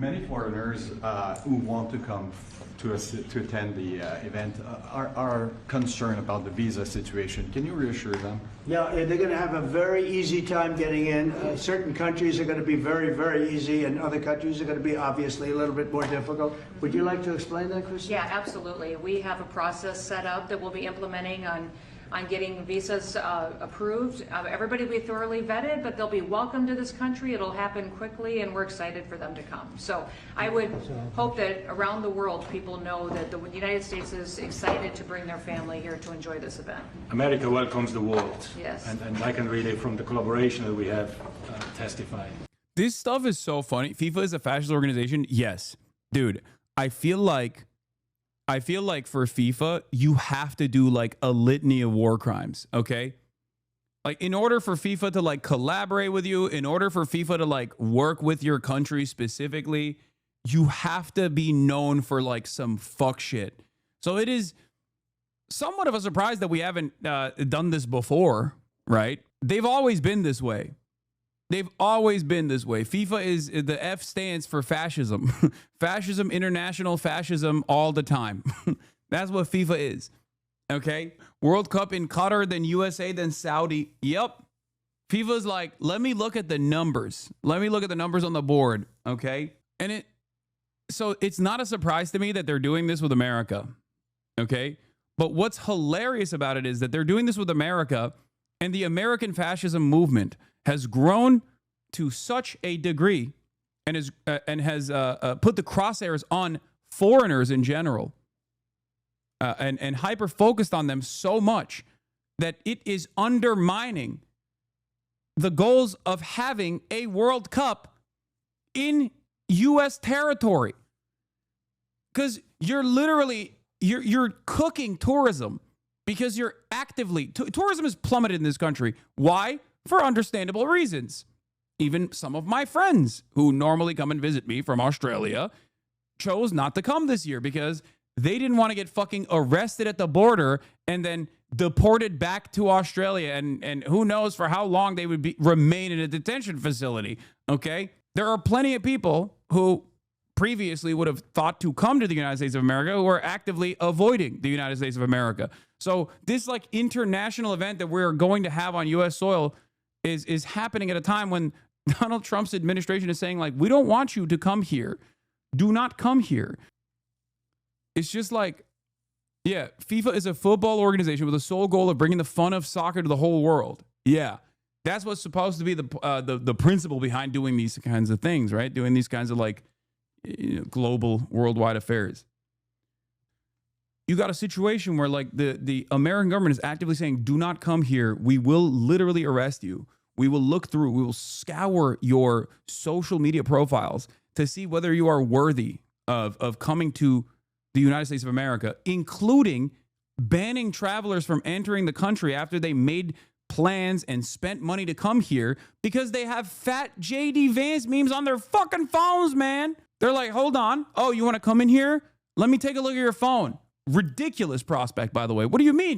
Many foreigners who want to come to attend the event are concerned about the visa situation. Can you reassure them? Yeah, they're going to have a very easy time getting in. Certain countries are going to be very, very easy, and other countries are going to be obviously a little bit more difficult. Would you like to explain that, Chris? Yeah, absolutely. We have a process set up that we'll be implementing on getting visas approved. Everybody will be thoroughly vetted, but they'll be welcome to this country. It'll happen quickly, and we're excited for them to come. So I would hope that around the world, people know that the United States is excited to bring their family here to enjoy this event. America welcomes the world. Yes. And I can really, from the collaboration that we have, testify. This stuff is so funny. FIFA is a fascist organization. Yes. Dude, I feel like for FIFA, you have to do like a litany of war crimes, okay? Like in order for FIFA to like collaborate with you, in order for FIFA to like work with your country specifically, you have to be known for like some fuck shit. So it is somewhat of a surprise that we haven't done this before, right? They've always been this way. They've always been this way. FIFA is, the F stands for fascism. Fascism, international fascism all the time. That's what FIFA is. Okay? World Cup in Qatar, then USA, then Saudi. Yep. FIFA's like, let me look at the numbers. Let me look at the numbers on the board. Okay? And so it's not a surprise to me that they're doing this with America. Okay? But what's hilarious about it is that they're doing this with America, and the American fascism movement has grown to such a degree and has put the crosshairs on foreigners in general and hyper focused on them so much that it is undermining the goals of having a World Cup in U.S. territory. Because you're literally, you're cooking tourism because you're actively, tourism has plummeted in this country. Why? For understandable reasons. Even some of my friends who normally come and visit me from Australia chose not to come this year because they didn't want to get fucking arrested at the border and then deported back to Australia. And who knows for how long they would remain in a detention facility. Okay? There are plenty of people who previously would have thought to come to the United States of America who are actively avoiding the United States of America. So this like international event that we're going to have on U.S. soil is happening at a time when Donald Trump's administration is saying, like, we don't want you to come here. Do not come here. It's just like, yeah, FIFA is a football organization with the sole goal of bringing the fun of soccer to the whole world. Yeah, that's what's supposed to be the principle behind doing these kinds of things, right? Doing these kinds of like global, worldwide affairs. You got a situation where like the American government is actively saying, do not come here. We will literally arrest you. We will look through, we will scour your social media profiles to see whether you are worthy of coming to the United States of America, including banning travelers from entering the country after they made plans and spent money to come here because they have fat JD Vance memes on their fucking phones, man. They're like, hold on. Oh, you want to come in here? Let me take a look at your phone. Ridiculous prospect, by the way. What do you mean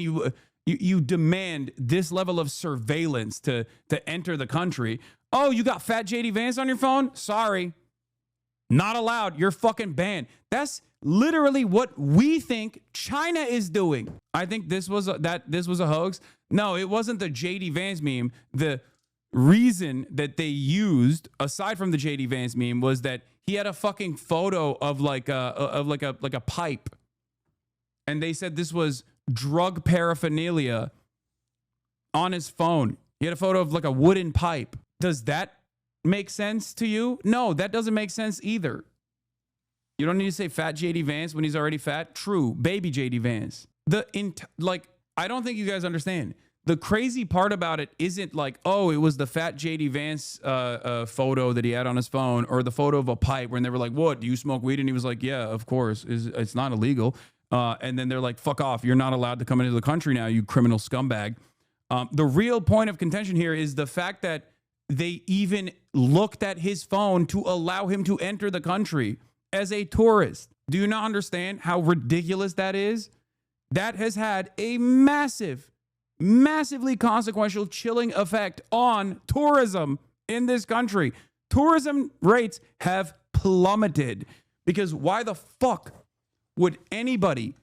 you demand this level of surveillance to enter the country? Oh, you got fat JD Vance on your phone? Sorry. Not allowed. You're fucking banned. That's literally what we think China is doing. I think this was a hoax. No, it wasn't the JD Vance meme. The reason that they used, aside from the JD Vance meme, was that he had a fucking photo of like a pipe. And they said this was drug paraphernalia on his phone. He had a photo of like a wooden pipe. Does that make sense to you? No, that doesn't make sense either. You don't need to say fat JD Vance when he's already fat. True, baby JD Vance. I don't think you guys understand. The crazy part about it isn't like, oh, it was the fat JD Vance photo that he had on his phone, or the photo of a pipe when they were like, what, do you smoke weed? And he was like, yeah, of course. It's not illegal. And then they're like, fuck off. You're not allowed to come into the country now, you criminal scumbag. The real point of contention here is the fact that they even looked at his phone to allow him to enter the country as a tourist. Do you not understand how ridiculous that is? That has had a massively consequential chilling effect on tourism in this country. Tourism rates have plummeted. Because why the fuck would anybody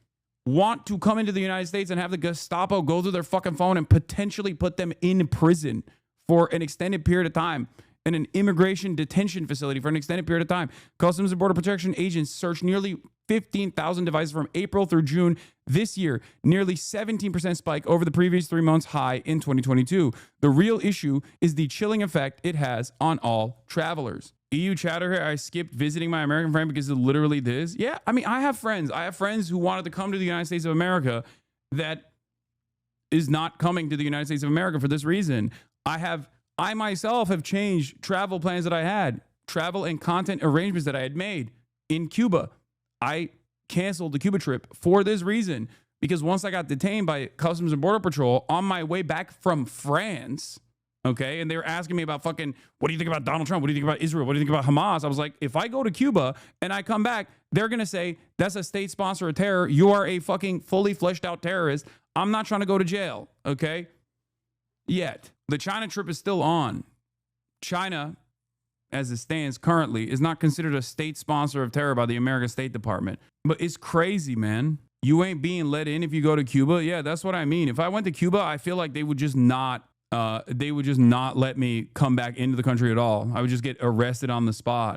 want to come into the United States and have the Gestapo go through their fucking phone and potentially put them in prison for an extended period of time, in an immigration detention facility for an extended period of time? Customs and Border Protection agents searched nearly 15,000 devices from April through June this year, nearly 17% spike over the previous 3 months high in 2022. The real issue is the chilling effect it has on all travelers. EU chatter here, I skipped visiting my American friend because of literally this. Yeah, I mean, I have friends who wanted to come to the United States of America that is not coming to the United States of America for this reason. I myself have changed travel plans that I had, travel and content arrangements that I had made in Cuba. I canceled the Cuba trip for this reason, because once I got detained by Customs and Border Patrol on my way back from France, okay, and they were asking me about fucking, what do you think about Donald Trump? What do you think about Israel? What do you think about Hamas? I was like, if I go to Cuba and I come back, they're going to say, that's a state sponsor of terror. You are a fucking fully fleshed out terrorist. I'm not trying to go to jail, okay? Yet. The China trip is still on. China, as it stands currently, is not considered a state sponsor of terror by the American State Department. But it's crazy, man. You ain't being let in if you go to Cuba. Yeah, that's what I mean. If I went to Cuba, I feel like they would just not let me come back into the country at all. I would just get arrested on the spot.